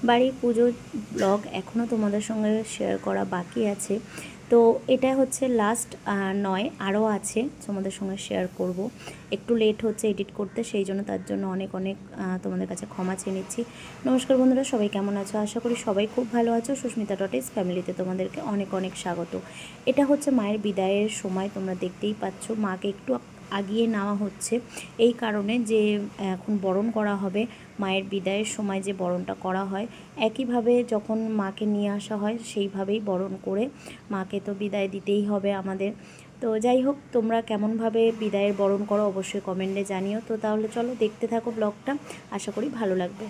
বাড়ি পুজো ব্লগ এখনও তোমাদের সঙ্গে শেয়ার করা বাকি আছে। তো এটা হচ্ছে লাস্ট নয়, আরও আছে তোমাদের সঙ্গে শেয়ার করব। একটু লেট হচ্ছে এডিট করতে, সেই জন্য তার জন্য অনেক অনেক তোমাদের কাছে ক্ষমা চেয়ে নিচ্ছি। নমস্কার বন্ধুরা, সবাই কেমন আছো? আশা করি সবাই খুব ভালো আছো। সুস্মিতা ডটেস ফ্যামিলিতে তোমাদেরকে অনেক অনেক স্বাগত। এটা হচ্ছে মায়ের বিদায়ের সময়, তোমরা দেখতেই পাচ্ছ মাকে একটু আগিয়ে নেওয়া হচ্ছে এই কারণে যে এখন বরণ করা হবে। মায়ের বিদায়ের সময় যে বরণটা করা হয়, একইভাবে যখন মাকে নিয়ে আসা হয় সেইভাবেই বরণ করে মাকে তো বিদায় দিতেই হবে আমাদের। তো যাই হোক, তোমরা কেমনভাবে বিদায়ের বরণ করো অবশ্যই কমেন্টে জানিও। তো তাহলে চলো দেখতে থাকো ব্লগটা, আশা করি ভালো লাগবে।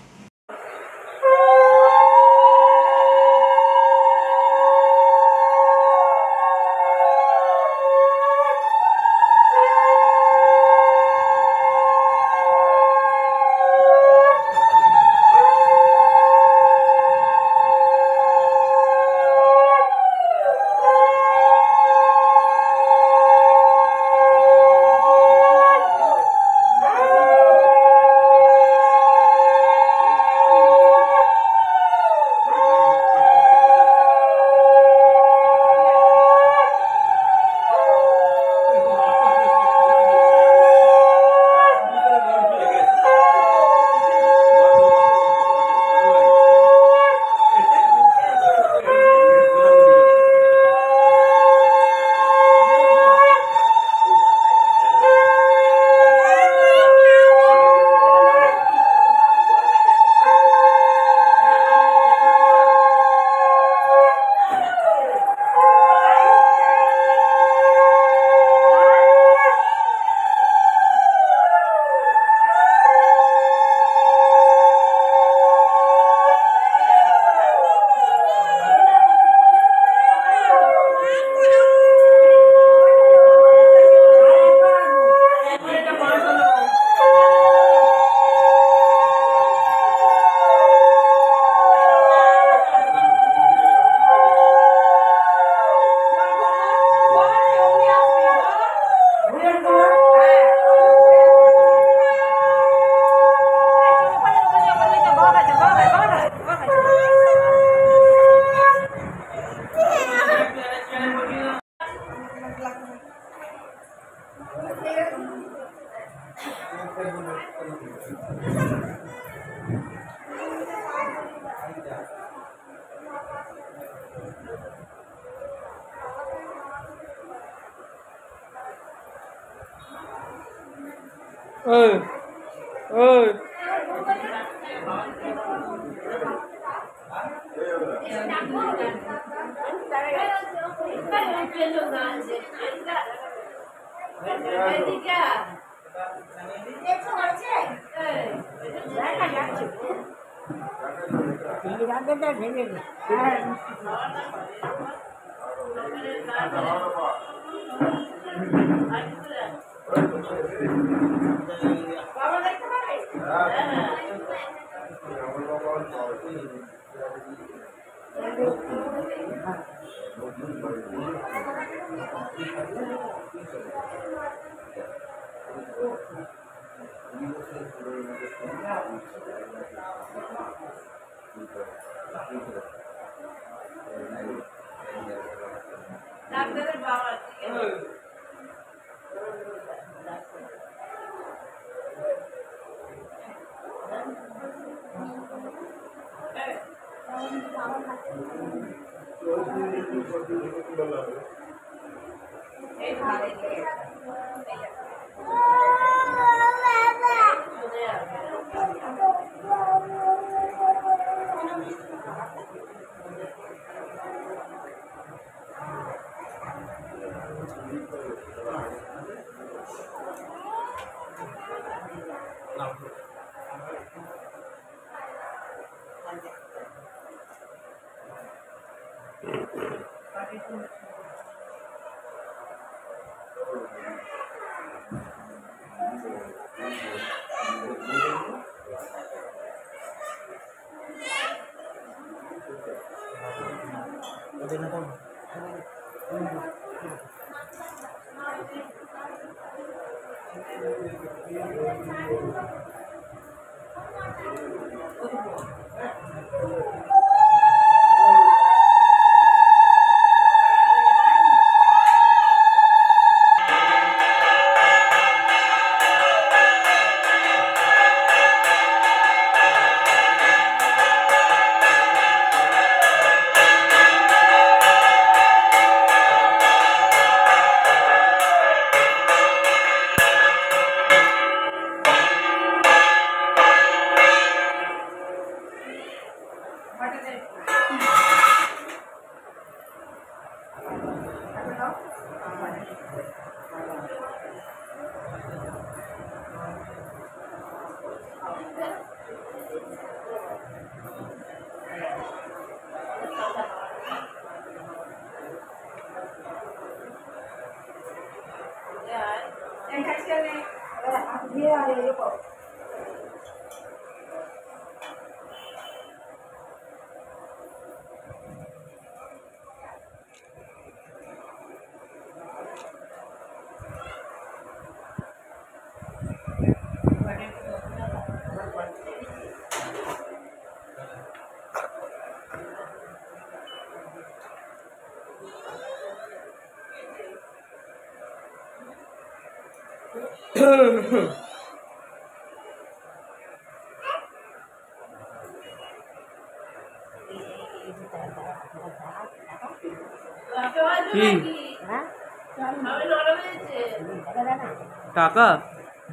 টাকা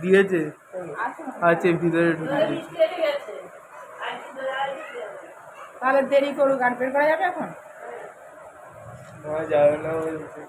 দিয়েছে, আছে ভিতরে তাহলে দেরি করুক, আর বের করা যাবে এখন যাবে না বলছে।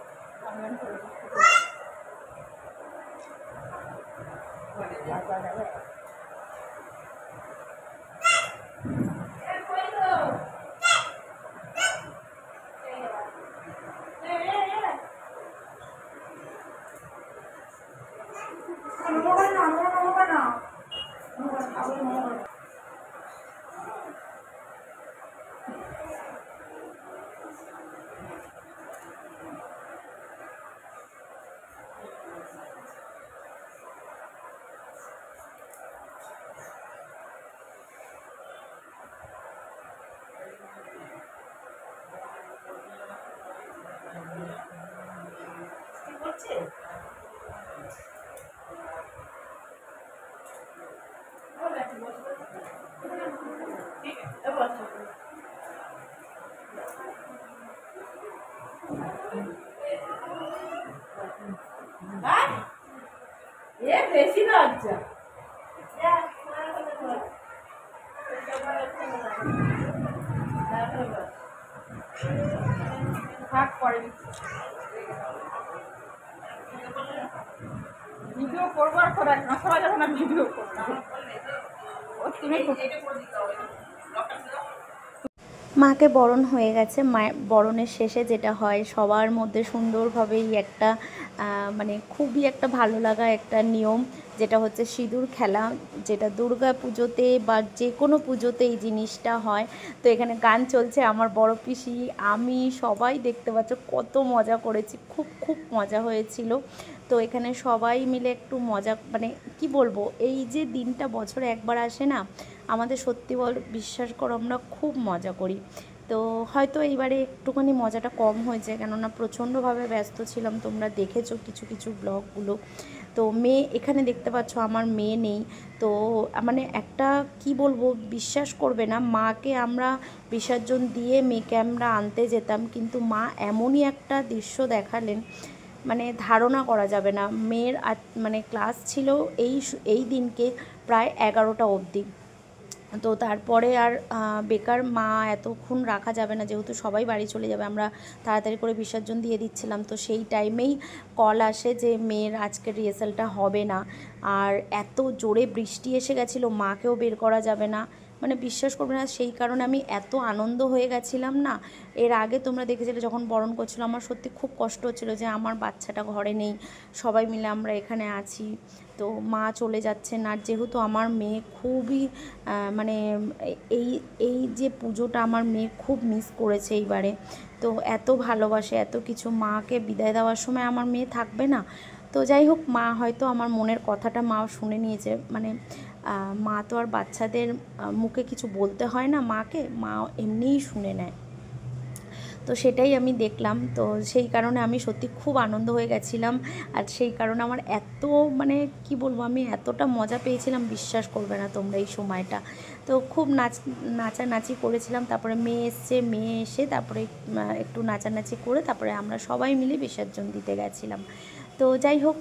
বেশি লজ্জা থাক, পরে ভিডিও করবো আর করা সবাই যখন আমি ভিডিও করবো তুমি মাকে বরণ হয়ে গেছে। মায়ের বরণের শেষে যেটা হয় সবার মধ্যে সুন্দরভাবেই একটা মানে খুবই একটা ভালো লাগা একটা নিয়ম, যেটা হচ্ছে সিঁদুর খেলা, যেটা দুর্গা পুজোতে বা যে কোনো পুজোতে এই জিনিসটা হয়। তো এখানে গান চলছে, আমার বড় পিসি আমি সবাই দেখতে পাচ্ছ কত মজা করেছি, খুব খুব মজা হয়েছিল। তো এখানে সবাই মিলে একটু মজা, মানে কি বলবো, এই যে দিনটা বছরে একবার আসে না, আমাদের সত্যি বিশ্বাস করো আমরা খুব মজা করি। তো হয়তো এইবারে একটুখানি মজাটা কম হয়েছে, কেননা প্রচণ্ডভাবে ব্যস্ত ছিলাম, তোমরা দেখেছো কিছু কিছু ব্লগগুলো। তো মেয়ে এখানে দেখতে পাচ্ছ, আমার মেয়ে নেই। তো মানে একটা কি বলবো, বিশ্বাস করবে না, মাকে আমরা বিসর্জন দিয়ে মেয়েকে আমরা আনতে যেতাম, কিন্তু মা এমনই একটা দৃশ্য দেখালেন, মানে ধারণা করা যাবে না। মেয়ের মানে ক্লাস ছিল এই দিনকে প্রায় 11টা অবধি। তো তারপরে আর বেকার মা এতক্ষণ রাখা যাবে না, যেহেতু সবাই বাড়ি চলে যাবে, আমরা তাড়াতাড়ি করে বিসর্জন দিয়ে দিচ্ছিলাম। তো সেই টাইমেই কল আসে যে মেয়ের আজকের রিহার্সালটা হবে না, আর এত জোরে বৃষ্টি এসে গেছিলো, মাকেও বের করা যাবে না, মানে বিশ্বাস করবে না, সেই কারণে আমি এত আনন্দ হয়ে গেছিলাম না। এর আগে তোমরা দেখেছিলে যখন বরণ করছিল, আমার সত্যি খুব কষ্ট হচ্ছিলো যে আমার বাচ্চাটা ঘরে নেই, সবাই মিলে আমরা এখানে আছি, তো মা চলে যাচ্ছেন। আর যেহেতু আমার মেয়ে খুবই মানে এই এই যে পুজোটা আমার মেয়ে খুব মিস করেছে এইবারে, তো এত ভালোবাসে এত কিছু, মাকে বিদায় দেওয়ার সময় আমার মেয়ে থাকবে না। তো যাই হোক, মা হয়তো আমার মনের কথাটা মা শুনে নিয়েছে, মানে মা তো আর বাচ্চাদের মুখে কিছু বলতে হয় না, মাকে মা এমনিই শুনে নেয়। তো সেটাই আমি দেখলাম। তো সেই কারণে আমি সত্যি খুব আনন্দ হয়ে গেছিলাম। আর সেই কারণে আমার এত মানে কি বলবো, আমি এতটা মজা পেয়েছিলাম বিশ্বাস করবে না তোমরা এই সময়টা। তো খুব নাচানাচি করেছিলাম। তারপরে মেয়ে এসছে, মেয়ে এসে তারপরে একটু নাচানাচি করে তারপরে আমরা সবাই মিলে বিসর্জন দিতে গেছিলাম। তো যাই হোক,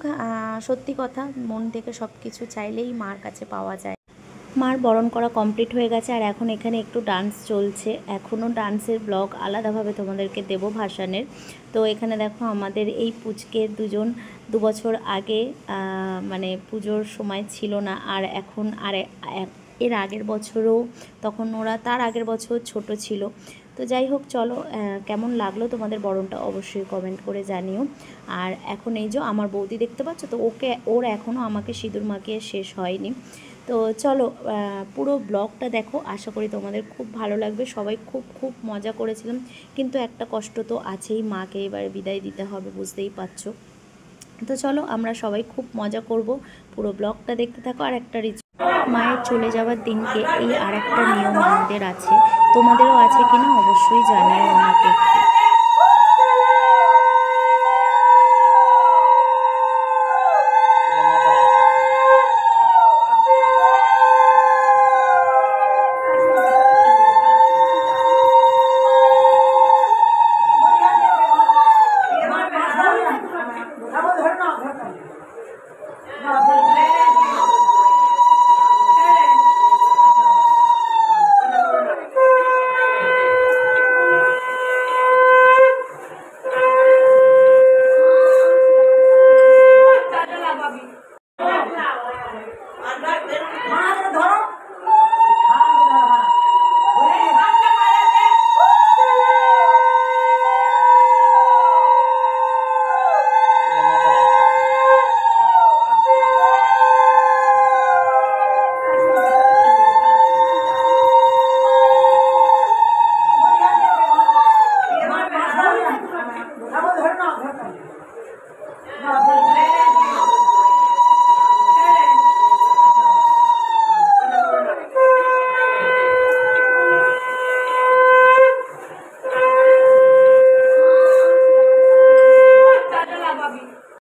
সত্যি কথা, মন থেকে সব কিছু চাইলেই মার কাছে পাওয়া যায়। মার বরণ করা কমপ্লিট হয়ে গেছে, আর এখন এখানে একটু ডান্স চলছে। এখনও ডান্সের ব্লগ আলাদাভাবে তোমাদেরকে দেবো ভাসানের। তো এখানে দেখো আমাদের এই পুচকে দুজন 2 বছর আগে মানে পুজোর সময় ছিল না, আর এখন এর আগের বছরও তখন ওরা তার আগের বছর ছোট ছিল। তো যাই হোক, চলো কেমন লাগলো তোমাদের বরণটা অবশ্যই কমেন্ট করে জানিও। আর এখন এই যে আমার বৌদি দেখতে পাচ্ছ, তো ওর এখনও আমাকে সিঁদুর মাখিয়ে শেষ হয়নি। তো চলো পুরো ব্লগটা দেখো, আশা করি তোমাদের খুব ভালো লাগবে। সবাই খুব খুব মজা করেছিলাম, কিন্তু একটা কষ্ট তো আছেই, মাকে এবারে বিদায় দিতে হবে, বুঝতেই পারছো। তো চলো আমরা সবাই খুব মজা করব, পুরো ব্লগটা দেখতে থাকো। আর একটা মায়ের চলে যাওয়ার দিনকে এই আর একটা নিয়ম আমাদের আছে, তোমাদেরও আছে কিনা অবশ্যই জানিও আমাকে।